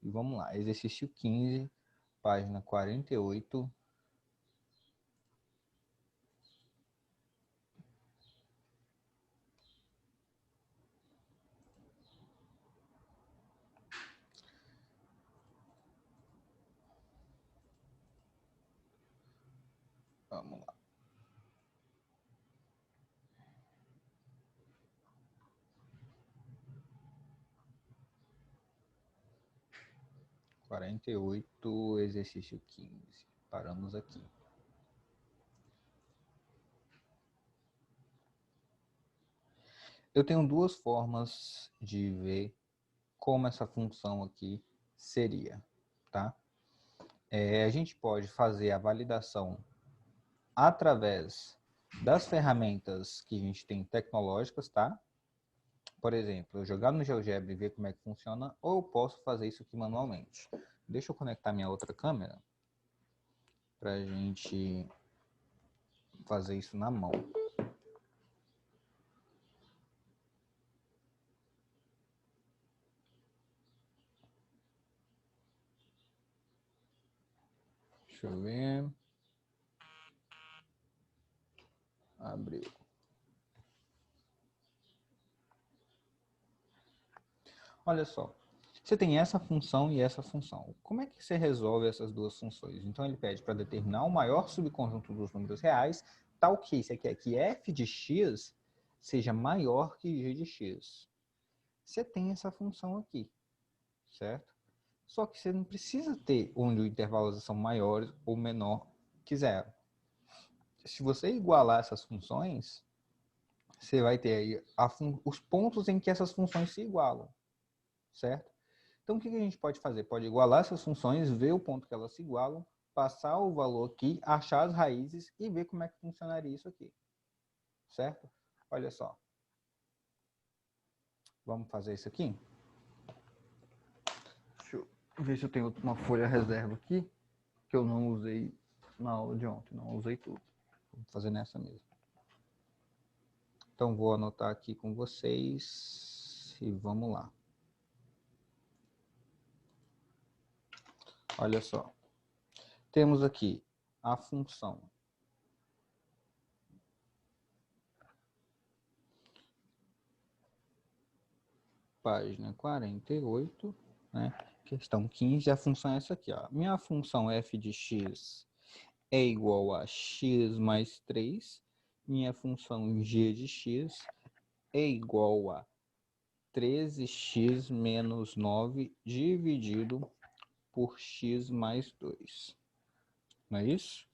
E vamos lá, exercício 15, página 48. Vamos lá. Quarenta e oito, exercício 15. Paramos aqui. Eu tenho duas formas de ver como essa função aqui seria, tá? A gente pode fazer a validação através das ferramentas que a gente tem tecnológicas, tá? Por exemplo, eu jogar no GeoGebra e ver como é que funciona, ou eu posso fazer isso aqui manualmente. Deixa eu conectar minha outra câmera para a gente fazer isso na mão. Deixa eu ver. Abriu. Olha só. Você tem essa função e essa função. Como é que você resolve essas duas funções? Então ele pede para determinar o maior subconjunto dos números reais, tal que você quer que f de x seja maior que g de x. Você tem essa função aqui, certo? Só que você não precisa ter onde os intervalos são maiores ou menor que zero. Se você igualar essas funções, você vai ter aí os pontos em que essas funções se igualam, certo? Então, o que a gente pode fazer? Pode igualar essas funções, ver o ponto que elas se igualam, passar o valor aqui, achar as raízes e ver como é que funcionaria isso aqui, certo? Olha só. Vamos fazer isso aqui? Deixa eu ver se eu tenho uma folha reserva aqui, que eu não usei na aula de ontem, não usei tudo. Vou fazer nessa mesmo. Então, vou anotar aqui com vocês e vamos lá. Olha só. Temos aqui a função página 48, né? Questão 15, a função é essa aqui, ó. Minha função f de x é igual a x mais 3. Minha função g de x é igual a 13x menos 9 dividido por x mais 2. Não é isso?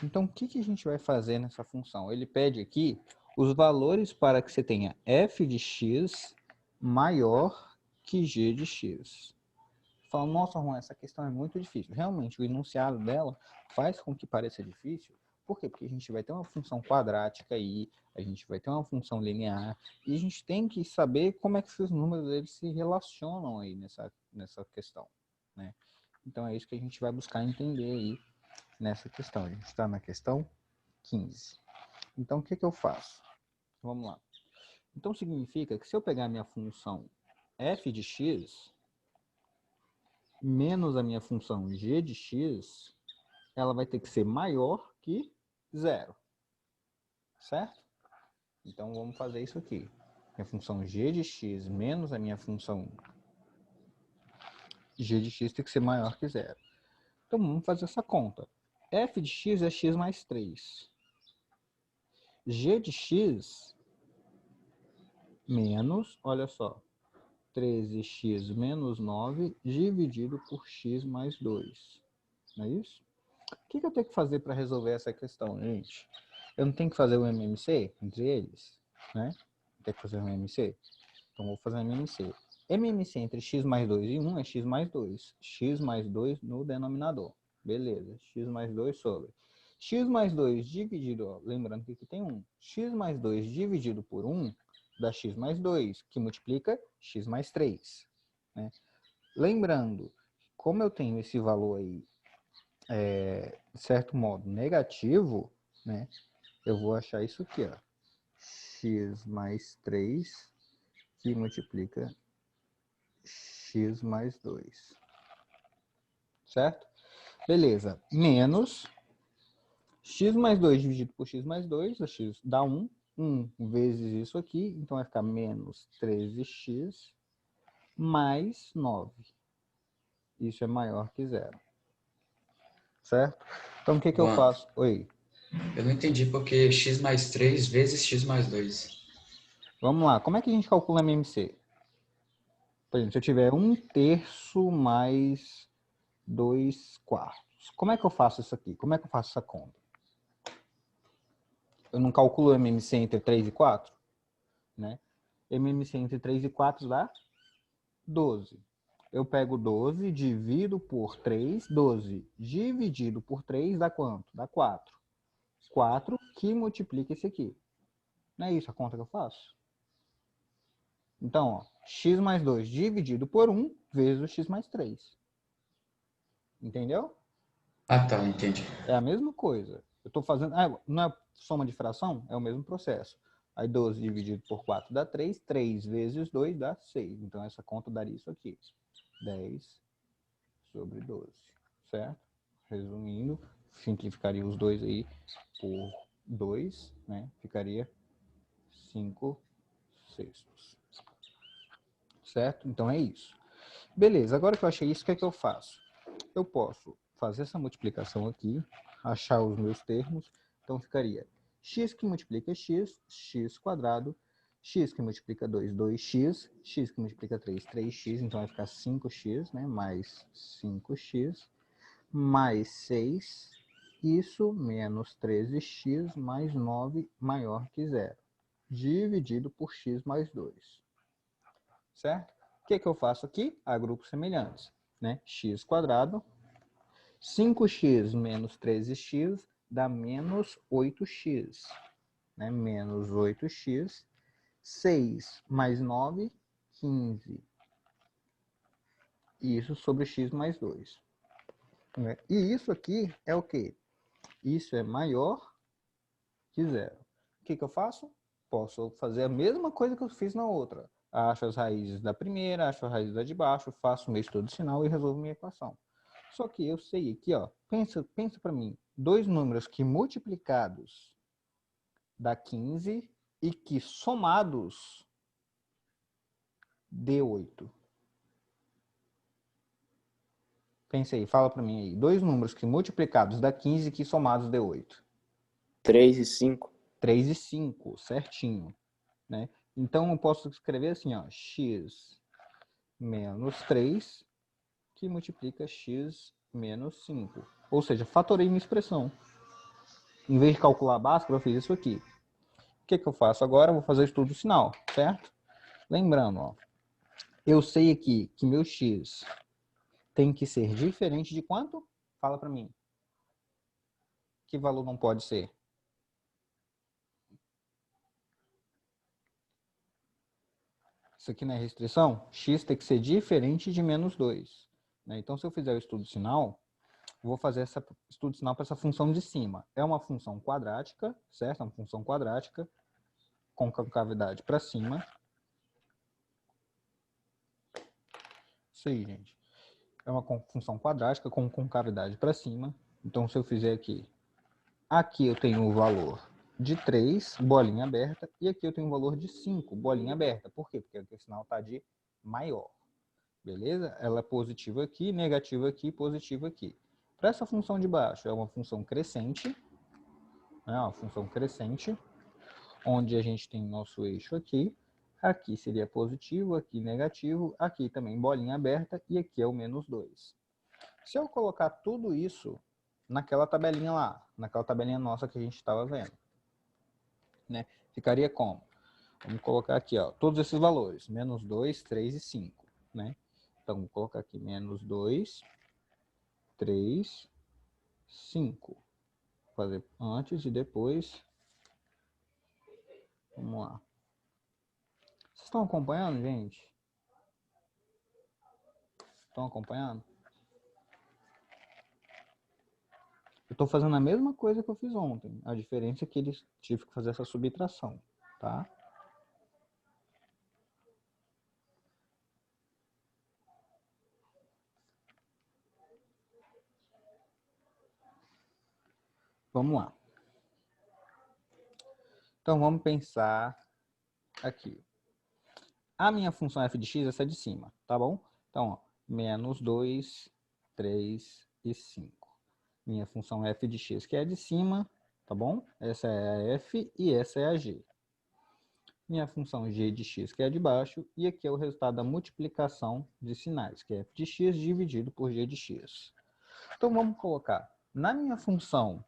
Então, o que a gente vai fazer nessa função? Ele pede aqui os valores para que você tenha f de x maior que g de x. Fala, nossa, Juan, essa questão é muito difícil. Realmente, o enunciado dela faz com que pareça difícil. Por quê? Porque a gente vai ter uma função quadrática aí, a gente vai ter uma função linear, e a gente tem que saber como é que esses números eles se relacionam aí nessa questão, né? Então, é isso que a gente vai buscar entender aí nessa questão. A gente está na questão 15. Então, o que eu faço? Vamos lá. Então, significa que se eu pegar a minha função f de x menos a minha função g de x, ela vai ter que ser maior que zero. Certo? Então, vamos fazer isso aqui. Minha função g de x menos a minha função g de x tem que ser maior que zero. Então, vamos fazer essa conta. F de x é x mais 3. G de x menos, olha só, 13x menos 9 dividido por x mais 2. Não é isso? O que eu tenho que fazer para resolver essa questão, gente? Eu não tenho que fazer o MMC entre eles, né? Tem que fazer o MMC? Então, vou fazer o MMC. MMC entre x mais 2 e 1 é x mais 2. X mais 2 no denominador. Beleza. X mais 2 sobre. X mais 2 dividido, ó, lembrando que aqui tem 1. X mais 2 dividido por 1 dá x mais 2, que multiplica x mais 3. Né? Lembrando, como eu tenho esse valor aí, de certo modo, negativo, né? Eu vou achar isso aqui, ó. X mais 3, que multiplica x mais 2. Certo? Beleza. Menos x mais 2 dividido por x mais 2, o x dá 1. 1 vezes isso aqui, então vai ficar menos 13x mais 9. Isso é maior que zero. Certo? Então, o que eu Juan, faço? Oi. eu não entendi porque x mais 3 vezes x mais 2. Vamos lá. Como é que a gente calcula MMC? Por exemplo, se eu tiver 1/3 mais 2/4. Como é que eu faço isso aqui? Como é que eu faço essa conta? Eu não calculo MMC entre 3 e 4? Né? MMC entre 3 e 4 dá 12. Eu pego 12, divido por 3. 12 dividido por 3 dá quanto? Dá 4. 4 que multiplica esse aqui. Não é isso a conta que eu faço? Então, ó, x mais 2 dividido por 1 vezes o x mais 3. Entendeu? Ah, tá, entendi. É a mesma coisa. Eu estou fazendo... não é soma de fração? É o mesmo processo. Aí 12 dividido por 4 dá 3. 3 vezes 2 dá 6. Então, essa conta daria isso aqui. 10 sobre 12. Certo? Resumindo, simplificaria os dois aí por 2, né? Ficaria 5/6. Certo? Então, é isso. Beleza, agora que eu achei isso, o que é que eu faço? Eu posso fazer essa multiplicação aqui, achar os meus termos, então ficaria x que multiplica x, x quadrado, x que multiplica 2, 2x, x que multiplica 3, 3x, então vai ficar 5x, né, mais 5x, mais 6, isso menos 13x mais 9 maior que zero, dividido por x mais 2, certo? O que eu faço aqui? Agrupo semelhantes, né? X quadrado, 5x menos 13x dá menos 8x, né? Menos 8x, 6 mais 9, 15. Isso sobre x mais 2. Né? E isso aqui é o quê? Isso é maior que zero. O que eu faço? Posso fazer a mesma coisa que eu fiz na outra. Acho as raízes da primeira, acho as raízes da de baixo, faço o meu estudo sinal e resolvo minha equação. Só que eu sei aqui, ó, pensa para mim, dois números que multiplicados dá 15 e que somados dê 8. Pensa aí, fala para mim aí. Dois números que multiplicados dá 15 e que somados dê 8. 3 e 5. 3 e 5, certinho. Né? Então eu posso escrever assim, ó, x menos 3 que multiplica x menos 5. Ou seja, fatorei minha expressão. Em vez de calcular a básica, eu fiz isso aqui. O que eu faço agora? Eu vou fazer o estudo sinal, certo? Lembrando, ó, eu sei aqui que meu x tem que ser diferente de quanto? Fala para mim. Que valor não pode ser? Isso aqui não é restrição? X tem que ser diferente de menos 2. Né? Então, se eu fizer o estudo sinal, vou fazer esse estudo sinal para essa função de cima. É uma função quadrática, certo? É uma função quadrática com concavidade para cima. Isso aí, gente. É uma função quadrática com concavidade para cima. Então, se eu fizer aqui eu tenho o valor de 3, bolinha aberta, e aqui eu tenho o valor de 5, bolinha aberta. Por quê? Porque aqui o sinal está de maior. Beleza? Ela é positiva aqui, negativa aqui, positiva aqui. Para essa função de baixo, é uma função crescente, né? Uma função crescente, onde a gente tem nosso eixo aqui. Aqui seria positivo, aqui negativo, aqui também bolinha aberta, e aqui é o menos 2. Se eu colocar tudo isso naquela tabelinha lá, naquela tabelinha nossa que a gente estava vendo, né? Ficaria como? Vamos colocar aqui, ó, todos esses valores, menos 2, 3 e 5, né? Então, vou colocar aqui menos 2, 3, 5. Vou fazer antes e depois. Vamos lá. Vocês estão acompanhando, gente? Estão acompanhando? Eu estou fazendo a mesma coisa que eu fiz ontem. A diferença é que eles tive que fazer essa subtração, tá? Vamos lá. Então, vamos pensar aqui. A minha função f de x é essa de cima, tá bom? Então, ó, menos 2, 3 e 5. Minha função f de x que é a de cima, tá bom? Essa é a f e essa é a g. Minha função g de x que é a de baixo, e aqui é o resultado da multiplicação de sinais, que é f de x dividido por g de x. Então, vamos colocar, na minha função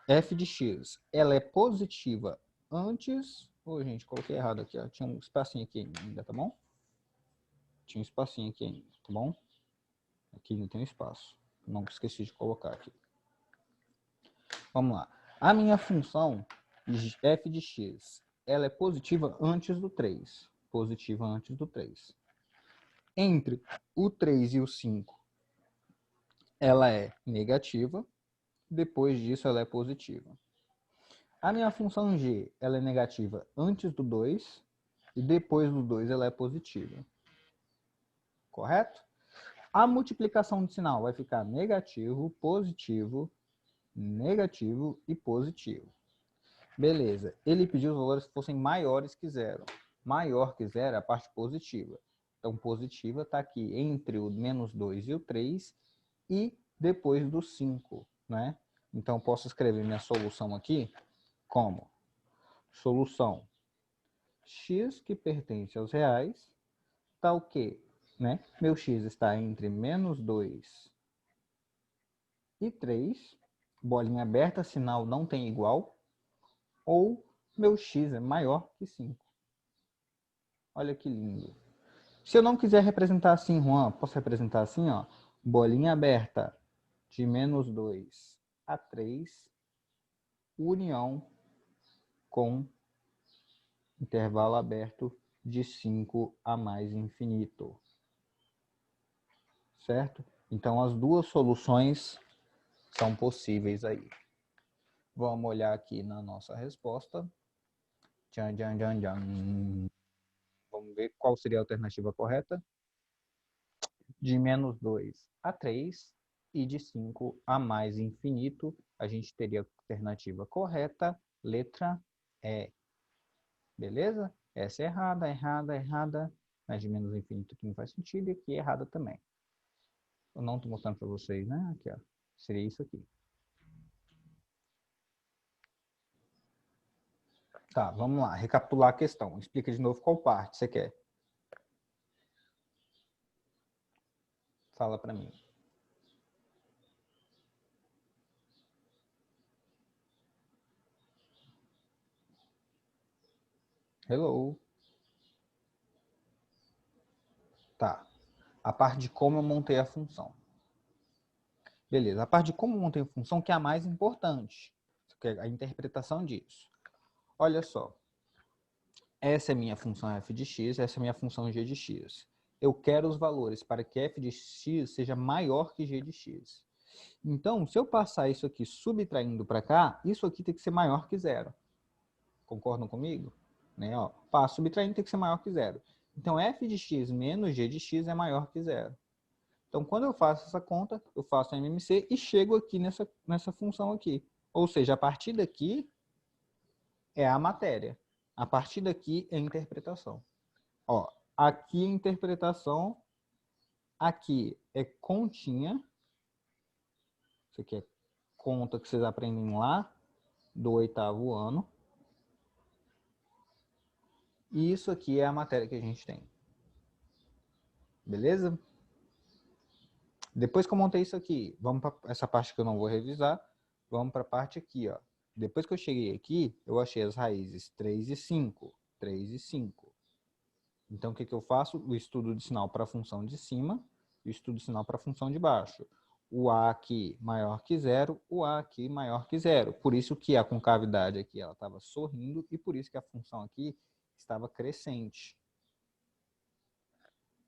f de x, ela é positiva antes... Ô, gente, coloquei errado aqui, ó. Tinha um espacinho aqui ainda, tá bom? Tinha um espacinho aqui ainda, tá bom? Aqui ainda tem um espaço. Não esqueci de colocar aqui. Vamos lá. A minha função f de x, ela é positiva antes do 3. Positiva antes do 3. Entre o 3 e o 5, ela é negativa. Depois disso, ela é positiva. A minha função g, ela é negativa antes do 2. E depois do 2, ela é positiva. Correto? A multiplicação de sinal vai ficar negativo, positivo, negativo e positivo. Beleza. Ele pediu os valores que fossem maiores que zero. Maior que zero é a parte positiva. Então, positiva está aqui entre o menos 2 e o 3 e depois do 5, né? Então, posso escrever minha solução aqui como solução x que pertence aos reais, está o quê? Né? Meu x está entre menos 2 e 3, bolinha aberta, sinal não tem igual, ou meu x é maior que 5. Olha que lindo. Se eu não quiser representar assim, Juan, posso representar assim, ó, bolinha aberta de menos 2 a 3, união com intervalo aberto de 5 a mais infinito. Certo? Então, as duas soluções são possíveis aí. Vamos olhar aqui na nossa resposta. Tchan, tchan, tchan, tchan. Vamos ver qual seria a alternativa correta. De menos 2 a 3 e de 5 a mais infinito, a gente teria a alternativa correta, letra E. Beleza? Essa é errada, errada, errada. Mas de menos infinito aqui não faz sentido e aqui é errada também. Eu não estou mostrando para vocês, né? Aqui, ó. Seria isso aqui. Tá, vamos lá. Recapitular a questão. Explica de novo qual parte você quer. Fala para mim. Hello. Tá. A parte de como eu montei a função. Beleza. A parte de como eu montei a função que é a mais importante. Que é a interpretação disso. Olha só. Essa é minha função f de x, essa é minha função g de x. Eu quero os valores para que f de x seja maior que g de x. Então, se eu passar isso aqui subtraindo para cá, isso aqui tem que ser maior que zero. Concordam comigo? Né? Ó, passo subtraindo tem que ser maior que zero. Então, f de x menos g de x é maior que zero. Então, quando eu faço essa conta, eu faço a MMC e chego aqui nessa função aqui. Ou seja, a partir daqui é a matéria. A partir daqui é a interpretação. Ó, aqui é interpretação, aqui é continha. Isso aqui é conta que vocês aprendem lá do 8º ano. E isso aqui é a matéria que a gente tem. Beleza? Depois que eu montei isso aqui, vamos para essa parte que eu não vou revisar, vamos para a parte aqui, ó. Depois que eu cheguei aqui, eu achei as raízes 3 e 5. 3 e 5. Então, o que eu faço? O estudo de sinal para a função de cima e o estudo de sinal para a função de baixo. O A aqui maior que zero, o A aqui maior que zero. Por isso que a concavidade aqui ela estava sorrindo e por isso que a função aqui estava crescente.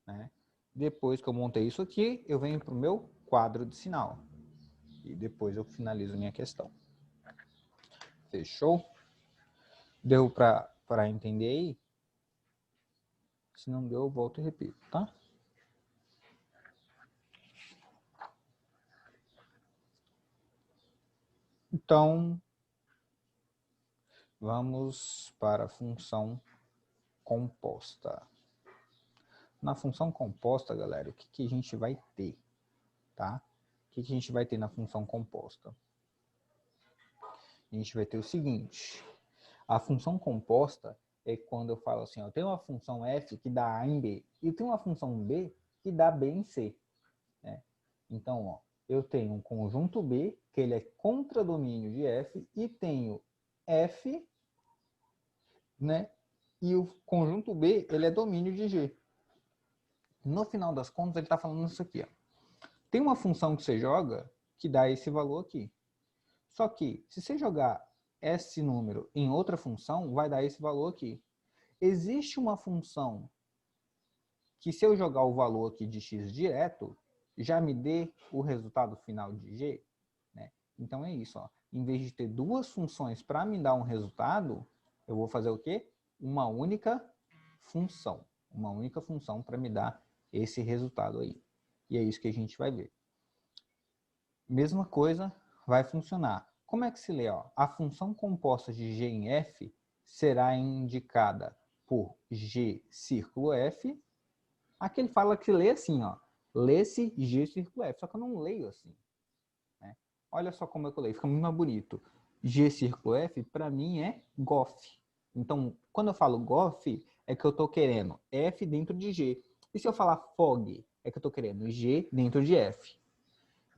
Né? Depois que eu montei isso aqui, eu venho para o meu quadro de sinal. E depois eu finalizo minha questão. Fechou? Deu para entender aí? Se não deu, eu volto e repito, tá? Então, vamos para a função composta. Na função composta, galera, o que a gente vai ter, tá? O que a gente vai ter na função composta? A gente vai ter o seguinte, a função composta é quando eu falo assim, eu tenho uma função f que dá a em b, e tem uma função b que dá b em c, né? Então, ó, eu tenho um conjunto B, que ele é contradomínio de F, e tenho F, né? E o conjunto B, ele é domínio de G. No final das contas, ele está falando isso aqui, ó. Tem uma função que você joga que dá esse valor aqui. Só que, se você jogar esse número em outra função, vai dar esse valor aqui. Existe uma função que, se eu jogar o valor aqui de x direto, já me dê o resultado final de G, né? Então é isso, ó. Em vez de ter duas funções para me dar um resultado, eu vou fazer o quê? Uma única função. Uma única função para me dar esse resultado aí. E é isso que a gente vai ver. Mesma coisa vai funcionar. Como é que se lê? Ó? A função composta de G em F será indicada por G círculo F. Aqui ele fala que lê assim, ó. Lê-se G círculo F, só que eu não leio assim, né? Olha só como é que eu leio, fica muito mais bonito. G círculo F, para mim, é GOF. Então, quando eu falo GOF, é que eu estou querendo F dentro de G. E se eu falar FOG, é que eu estou querendo G dentro de F.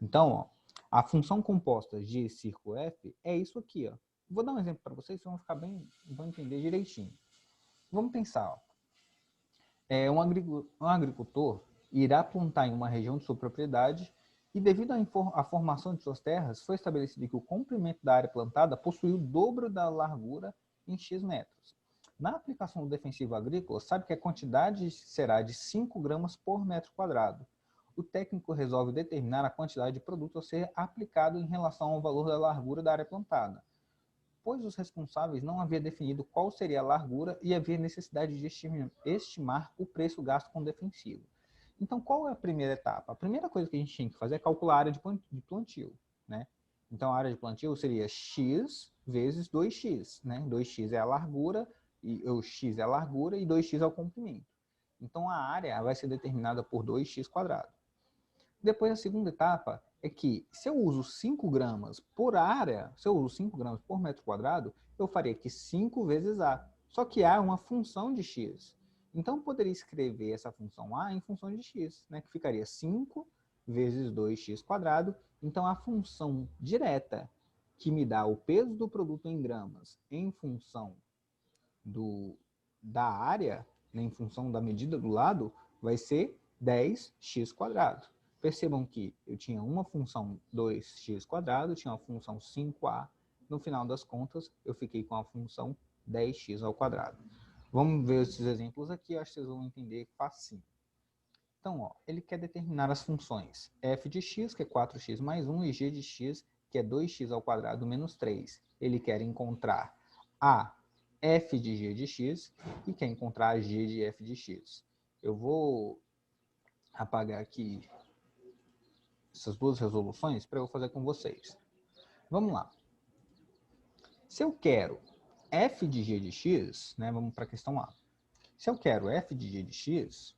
Então, ó, a função composta G círculo F é isso aqui, ó. Vou dar um exemplo para vocês, vocês vão entender direitinho. Vamos pensar, ó. Um agricultor irá plantar em uma região de sua propriedade e, devido à formação de suas terras, foi estabelecido que o comprimento da área plantada possui o dobro da largura em X metros. Na aplicação do defensivo agrícola, sabe que a quantidade será de 5 gramas por metro quadrado. O técnico resolve determinar a quantidade de produto a ser aplicado em relação ao valor da largura da área plantada, pois os responsáveis não haviam definido qual seria a largura e havia necessidade de estimar o preço gasto com o defensivo. Então, qual é a primeira etapa? A primeira coisa que a gente tem que fazer é calcular a área de plantio, né? Então, a área de plantio seria x vezes 2x, né? 2x é a largura, e o x é a largura e 2x é o comprimento. Então, a área vai ser determinada por 2x quadrado. Depois, a segunda etapa é que, se eu uso 5 gramas por área, se eu uso 5 gramas por metro quadrado, eu faria aqui 5 vezes A. Só que A é uma função de x. Então, eu poderia escrever essa função A em função de x, né? Que ficaria 5 vezes 2x quadrado. Então, a função direta que me dá o peso do produto em gramas em função da área, né, em função da medida do lado, vai ser 10x quadrado. Percebam que eu tinha uma função 2x quadrado, tinha uma função 5a. No final das contas, eu fiquei com a função 10x ao quadrado. Vamos ver esses exemplos aqui, acho que vocês vão entender facinho. Então, ó, ele quer determinar as funções f de x, que é 4x mais 1, e g de x, que é 2x ao quadrado menos 3. Ele quer encontrar a f de g de x e quer encontrar a g de f de x. Eu vou apagar aqui essas duas resoluções para eu fazer com vocês. Vamos lá. Se eu quero f de g de x, né, vamos para a questão A. Se eu quero f de g de x,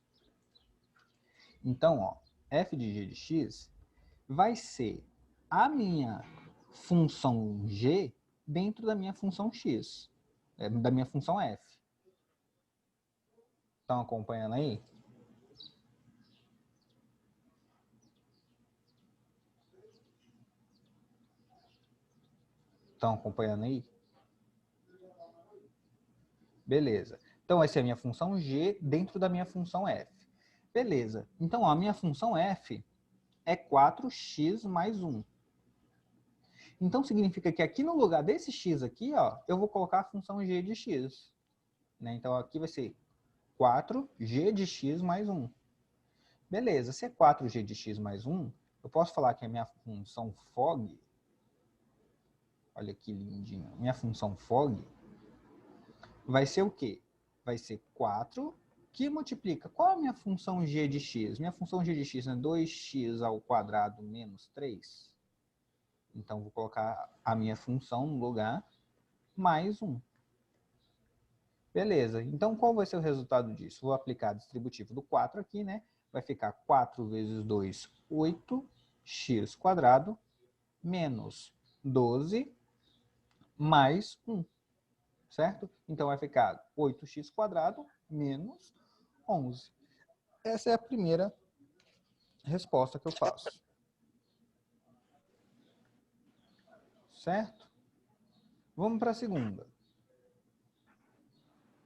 então, ó, f de g de x vai ser a minha função g dentro da minha função x, da minha função f. Estão acompanhando aí? Estão acompanhando aí? Beleza. Então, essa é a minha função g dentro da minha função f. Beleza. Então, a minha função f é 4x mais 1. Então, significa que aqui no lugar desse x aqui, ó, eu vou colocar a função g de x. Né? Então, aqui vai ser 4g de x mais 1. Beleza, se é 4g de x mais 1, eu posso falar que a minha função FOG, olha que lindinho, minha função FOG vai ser o quê? Vai ser 4 que multiplica. Qual é a minha função g de x? Minha função g de x é 2x ao quadrado menos 3. Então, vou colocar a minha função no lugar mais 1. Beleza. Então, qual vai ser o resultado disso? Vou aplicar distributivo do 4 aqui, né? Vai ficar 4 vezes 2, 8x² menos 12 mais 1, certo? Então, vai ficar 8x² menos 11. Essa é a primeira resposta que eu faço. Certo? Vamos para a segunda.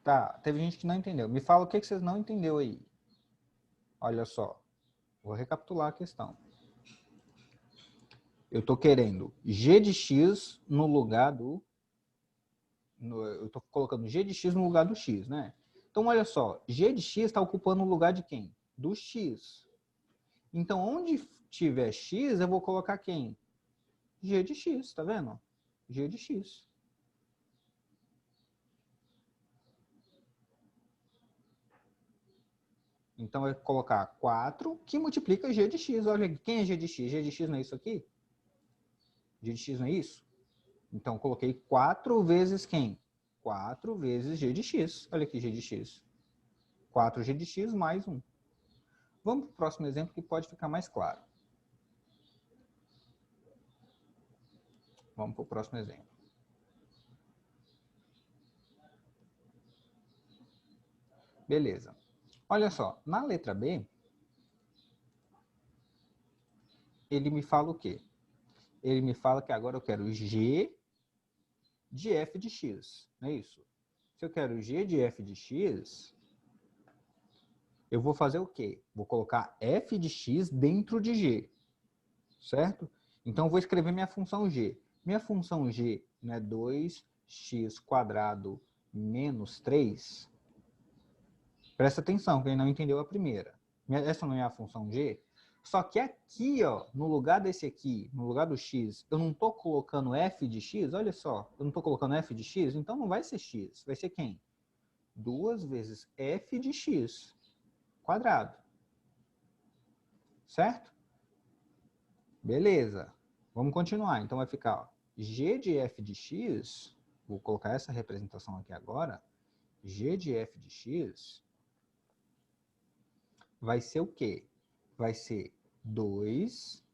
Tá, teve gente que não entendeu. Me fala o que vocês não entenderam aí. Olha só. Vou recapitular a questão. Eu estou querendo g de x no lugar do... eu estou colocando g de x no lugar do x, né? Então, olha só. G de x está ocupando o lugar de quem? Do x. Então, onde tiver x, eu vou colocar quem? G de x, tá vendo? G de x. Então, eu vou colocar 4 que multiplica g de x. Olha aqui, quem é g de x? G de x não é isso aqui? G de x não é isso? Então, eu coloquei 4 vezes quem? 4 vezes g de x. Olha aqui, g de x. 4g de x mais 1. Vamos para o próximo exemplo que pode ficar mais claro. Vamos para o próximo exemplo. Beleza. Olha só, na letra B, ele me fala o quê? Ele me fala que agora eu quero g de f de x, não é isso? Se eu quero g de f de x, eu vou fazer o quê? Vou colocar f de x dentro de g, certo? Então, eu vou escrever minha função g. Minha função g, né, 2x² menos 3. Presta atenção, quem não entendeu a primeira. Essa não é a função g? Só que aqui, ó, no lugar desse aqui, no lugar do x, eu não estou colocando f de x, olha só, eu não estou colocando f de x, então não vai ser x, vai ser quem? 2 vezes f de x quadrado. Certo? Beleza. Vamos continuar. Então vai ficar, ó, g de f de x, vou colocar essa representação aqui agora, g de f de x vai ser o quê? Vai ser 2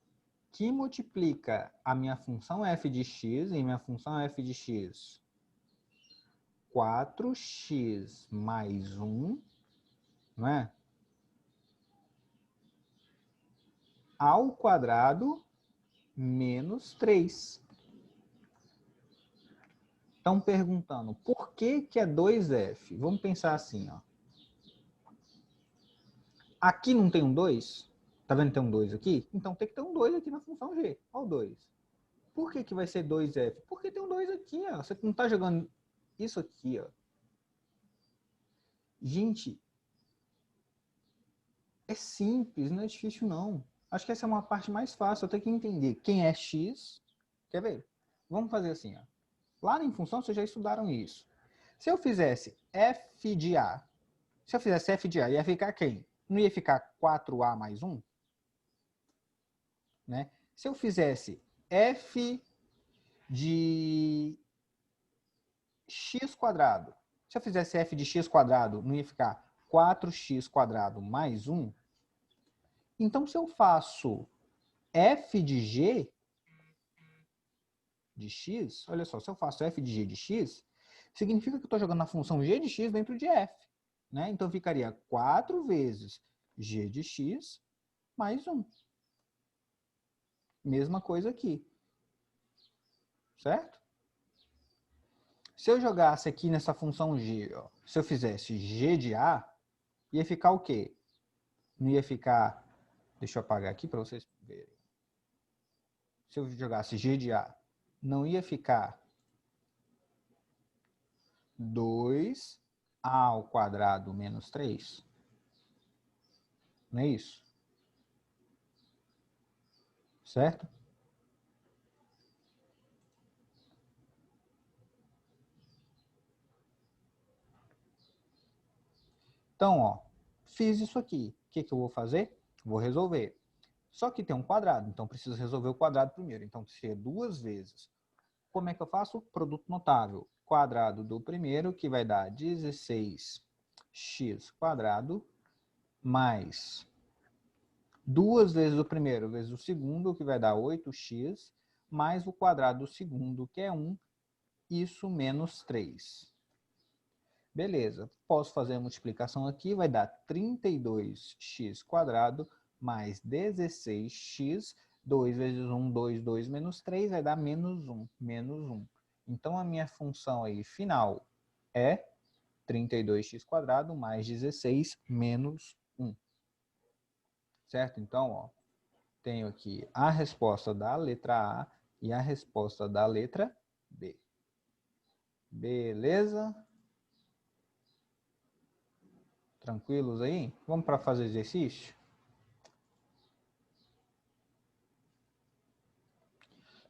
que multiplica a minha função f de x, e minha função f de x, 4x mais 1, não é? Ao quadrado menos 3. Estão perguntando, por que é 2f? Vamos pensar assim, ó. Aqui não tem um 2? Tá vendo que tem um 2 aqui? Então tem que ter um 2 aqui na função g. Olha o 2. Por que vai ser 2f? Porque tem um 2 aqui, ó. Você não está jogando isso aqui, ó. Gente, é simples, não é difícil não. Acho que essa é uma parte mais fácil. Eu tenho que entender quem é x. Quer ver? Vamos fazer assim, ó. Lá em função vocês já estudaram isso. Se eu fizesse f de a, se eu fizesse f de a, ia ficar quem? Não ia ficar 4a mais 1? Né? Se eu fizesse f de x², se eu fizesse f de x², não ia ficar 4x² mais 1? Então, se eu faço f de g de x, olha só, se eu faço f de g de x, significa que eu estou jogando a função g de x dentro de f. Né? Então, ficaria 4 vezes g de x mais 1. Mesma coisa aqui. Certo? Se eu jogasse aqui nessa função g, ó, se eu fizesse g de a, ia ficar o quê? Não ia ficar... Deixa eu apagar aqui para vocês verem. Se eu jogasse g de a, não ia ficar 2a ao quadrado menos 3? Não é isso? Certo? Então, ó, fiz isso aqui. O que eu vou fazer? Vou resolver. Só que tem um quadrado, então preciso resolver o quadrado primeiro. Então, se é 2 vezes. Como é que eu faço? Produto notável. Quadrado do primeiro, que vai dar 16x quadrado, mais 2 vezes o primeiro vezes o segundo, que vai dar 8x, mais o quadrado do segundo, que é 1, isso menos 3. Beleza, posso fazer a multiplicação aqui, vai dar 32x quadrado mais 16x, 2 vezes 1, 2, 2 menos 3, vai dar menos 1, menos 1. Então, a minha função aí final é 32x quadrado mais 16 menos 1. Certo? Então, ó, tenho aqui a resposta da letra A e a resposta da letra B. Beleza? Tranquilos aí? Vamos para fazer exercício?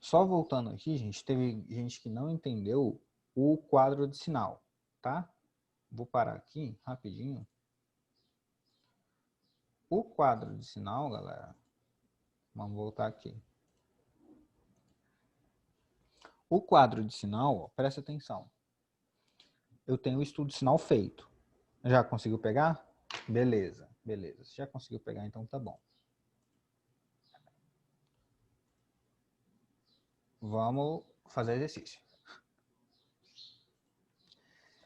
Só voltando aqui, gente, teve gente que não entendeu o quadro de sinal, tá? Vou parar aqui rapidinho. O quadro de sinal, galera, vamos voltar aqui. O quadro de sinal, ó, presta atenção. Eu tenho o estudo de sinal feito. Já conseguiu pegar? Beleza, beleza. Se já conseguiu pegar, então tá bom. Vamos fazer exercício.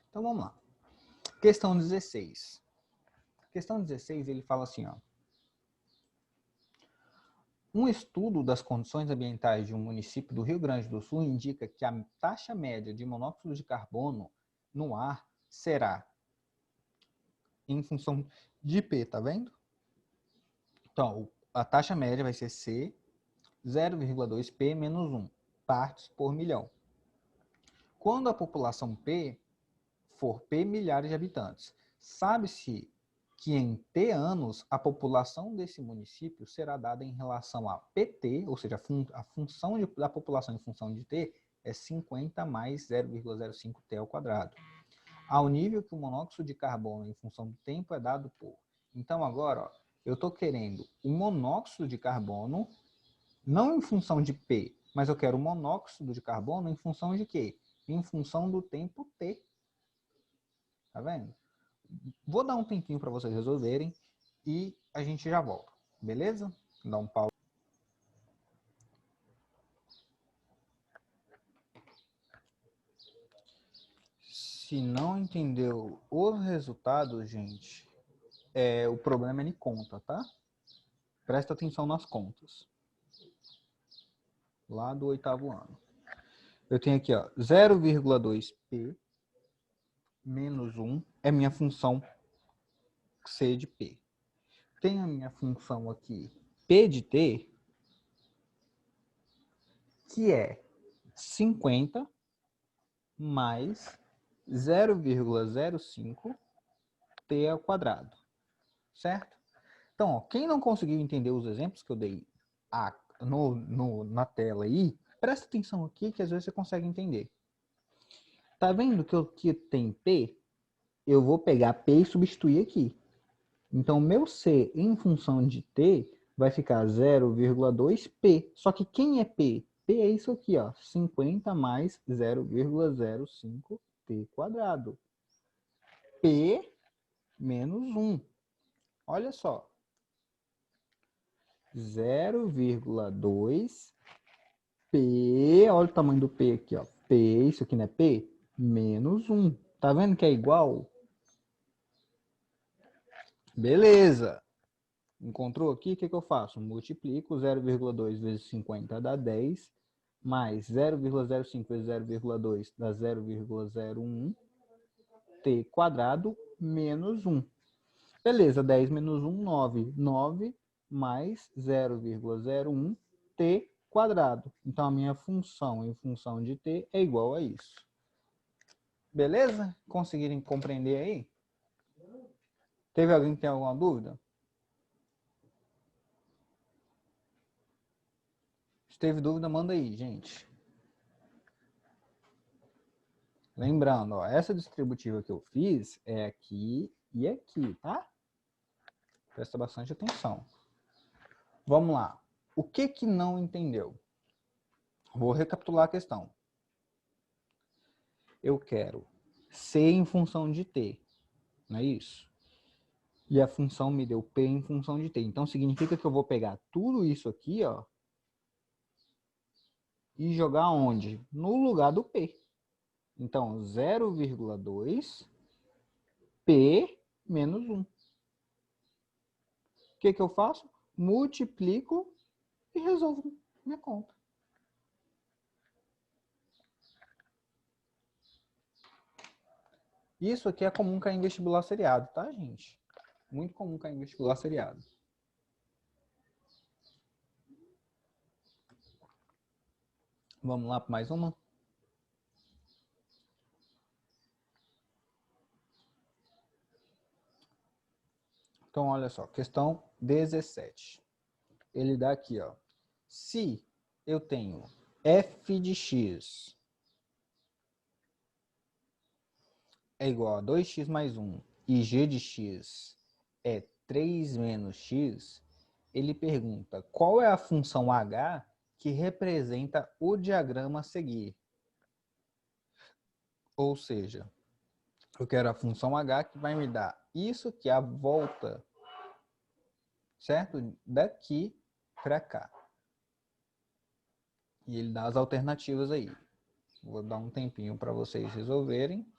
Então vamos lá. Questão 16. Questão 16, ele fala assim, ó. Um estudo das condições ambientais de um município do Rio Grande do Sul indica que a taxa média de monóxido de carbono no ar será em função de P, tá vendo? Então, a taxa média vai ser C, 0,2 P menos 1 partes por milhão. Quando a população P for P milhares de habitantes, sabe-se que em T anos a população desse município será dada em relação a PT, ou seja, a função da população em função de T é 50 mais 0,05 T ao quadrado. Ao nível que o monóxido de carbono em função do tempo é dado por. Então agora, ó, eu estou querendo o monóxido de carbono, não em função de P, mas eu quero o monóxido de carbono em função de quê? Em função do tempo T. Tá vendo? Vou dar um tempinho para vocês resolverem e a gente já volta. Beleza? Vou dar um pause. Se não entendeu os resultados, gente, o problema é de conta, tá? Presta atenção nas contas. Lá do 8º ano. Eu tenho aqui, ó, 0,2P menos 1 é minha função C de P. Tem a minha função aqui P de T, que é 50 mais 0,05 T ao quadrado. Certo? Então, ó, quem não conseguiu entender os exemplos que eu dei na tela aí, presta atenção aqui que às vezes você consegue entender. Tá vendo que aqui tem P? Eu vou pegar P e substituir aqui. Então, meu C em função de T vai ficar 0,2P. Só que quem é P? P é isso aqui, ó, 50 mais 0,05T quadrado. P menos 1. Olha só. 0,2P, olha o tamanho do P aqui, ó. P, isso aqui não é P? Menos 1. Tá vendo que é igual? Beleza. Encontrou aqui? O que eu faço? Multiplico 0,2 vezes 50 dá 10, mais 0,05 vezes 0,2 dá 0,01, T quadrado menos 1. Beleza, 10 menos 1, 9. 9 mais 0,01 T quadrado. Então, a minha função em função de T é igual a isso. Beleza? Conseguirem compreender aí? Teve alguém que tem alguma dúvida? Se teve dúvida, manda aí, gente. Lembrando, ó, essa distributiva que eu fiz é aqui e aqui, tá? Presta bastante atenção. Vamos lá. O que que não entendeu? Vou recapitular a questão. Eu quero C em função de T, não é isso? E a função me deu P em função de T. Então, significa que eu vou pegar tudo isso aqui, ó, e jogar onde? No lugar do P. Então, 0,2 P menos 1. O que que eu faço? Multiplico e resolvo minha conta. Isso aqui é comum cair em vestibular seriado, tá, gente? Muito comum cair em vestibular seriado. Vamos lá para mais uma? Então, olha só, questão 17. Ele dá aqui, ó. Se eu tenho f de x é igual a 2x mais 1 e g de x é 3 menos x, ele pergunta qual é a função h que representa o diagrama a seguir. Ou seja, eu quero a função h que vai me dar isso que é a volta, certo? Daqui para cá. E ele dá as alternativas aí. Vou dar um tempinho para vocês resolverem.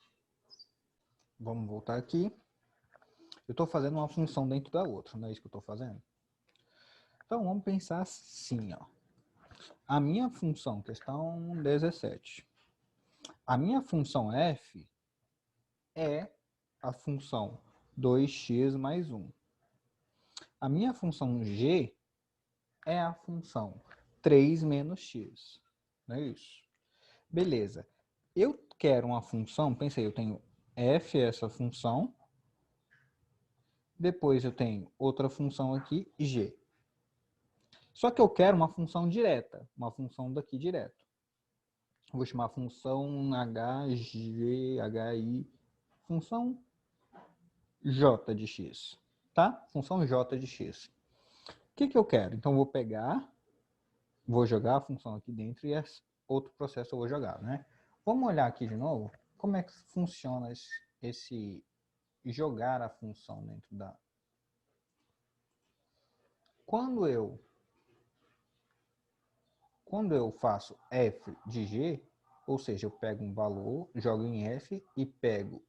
Vamos voltar aqui. Eu estou fazendo uma função dentro da outra, não é isso que eu estou fazendo? Então, vamos pensar assim, ó. A minha função, questão 17. A minha função f é a função 2x mais 1. A minha função g é a função 3 menos x. Não é isso? Beleza. Eu quero uma função, pensei, eu tenho f, essa função. Depois eu tenho outra função aqui, g. Só que eu quero uma função direta, uma função daqui direto. Vou chamar a função HGHI, função j de x, tá? Função j de x. O que que eu quero? Então, eu vou pegar, vou jogar a função aqui dentro e outro processo eu vou jogar, né? Vamos olhar aqui de novo como é que funciona esse jogar a função dentro da... Quando eu faço f de g, ou seja, eu pego um valor, jogo em f e pego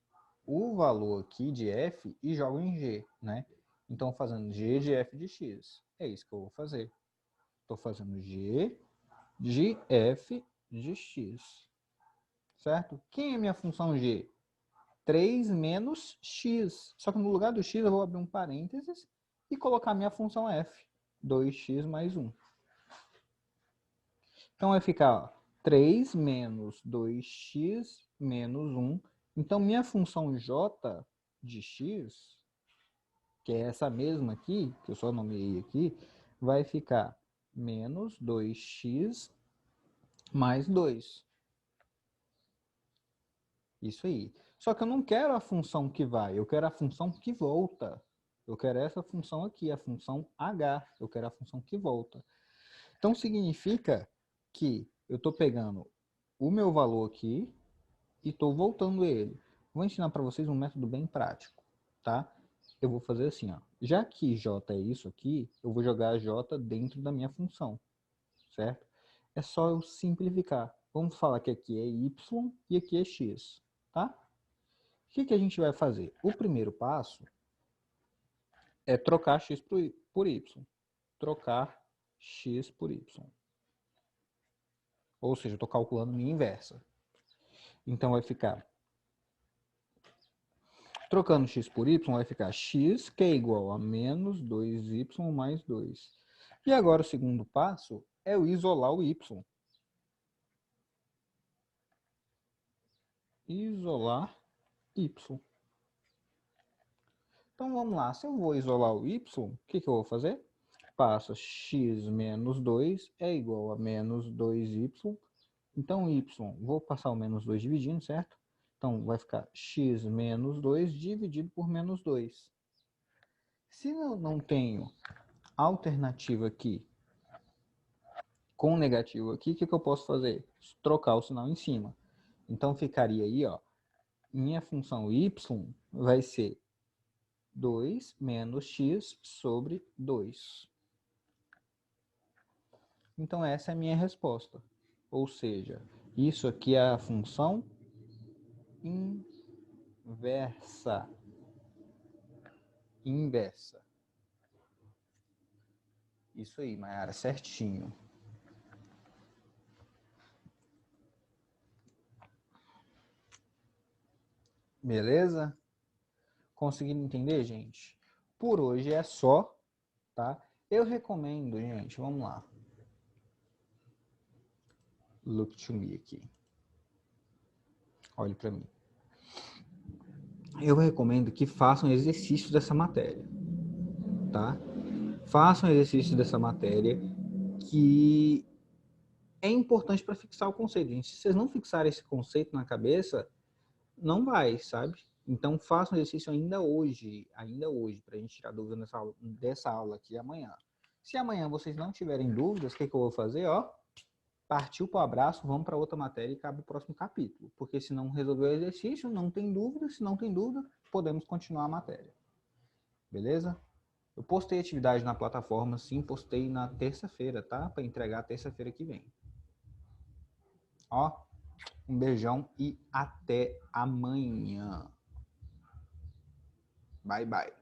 o valor aqui de f e jogo em g, né? Então, fazendo g de f de x. É isso que eu vou fazer. Estou fazendo g de f de x. Certo? Quem é minha função g? 3 menos x. Só que no lugar do x eu vou abrir um parênteses e colocar minha função f. 2x mais 1. Então, vai ficar ó, 3 menos 2x menos 1. Então, minha função j de x, que é essa mesma aqui, que eu só nomeei aqui, vai ficar menos 2x mais 2. Isso aí. Só que eu não quero a função que vai, eu quero a função que volta. Eu quero essa função aqui, a função h. Eu quero a função que volta. Então, significa que eu estou pegando o meu valor aqui e estou voltando ele. Vou ensinar para vocês um método bem prático, tá? Eu vou fazer assim, ó. Já que j é isso aqui, eu vou jogar j dentro da minha função, certo? É só eu simplificar. Vamos falar que aqui é y e aqui é x, tá? O que que a gente vai fazer? O primeiro passo é trocar x por y. Trocar x por y. Ou seja, eu estou calculando minha inversa. Então, vai ficar... Trocando x por y, vai ficar x, que é igual a menos 2y mais 2. E agora, o segundo passo é eu isolar o y. Isolar y. Então, vamos lá. Se eu vou isolar o y, o que eu vou fazer? Passa x menos 2 é igual a menos 2y. Então, y, vou passar o menos 2 dividindo, certo? Então, vai ficar x menos 2 dividido por menos 2. Se eu não tenho alternativa aqui com negativo aqui, o que eu posso fazer? Trocar o sinal em cima. Então, ficaria aí, ó, minha função y vai ser 2 menos x sobre 2. Então, essa é a minha resposta. Ou seja, isso aqui é a função inversa. Inversa. Isso aí, Mayara, certinho. Beleza? Conseguindo entender, gente? Por hoje é só, tá? Eu recomendo, gente, vamos lá. Look to me aqui. Olhe para mim. Eu recomendo que façam exercícios dessa matéria, tá? Façam exercícios dessa matéria que é importante para fixar o conceito, gente. Se vocês não fixarem esse conceito na cabeça, não vai, sabe? Então, façam exercício ainda hoje, para a gente tirar dúvida dessa aula aqui amanhã. Se amanhã vocês não tiverem dúvidas, o que eu vou fazer? Ó, partiu para o abraço, vamos para outra matéria e cabe o próximo capítulo. Porque se não resolver o exercício, não tem dúvida. Se não tem dúvida, podemos continuar a matéria. Beleza? Eu postei atividade na plataforma, sim, postei na terça-feira, tá? Para entregar terça-feira que vem. Ó, um beijão e até amanhã. Bye, bye.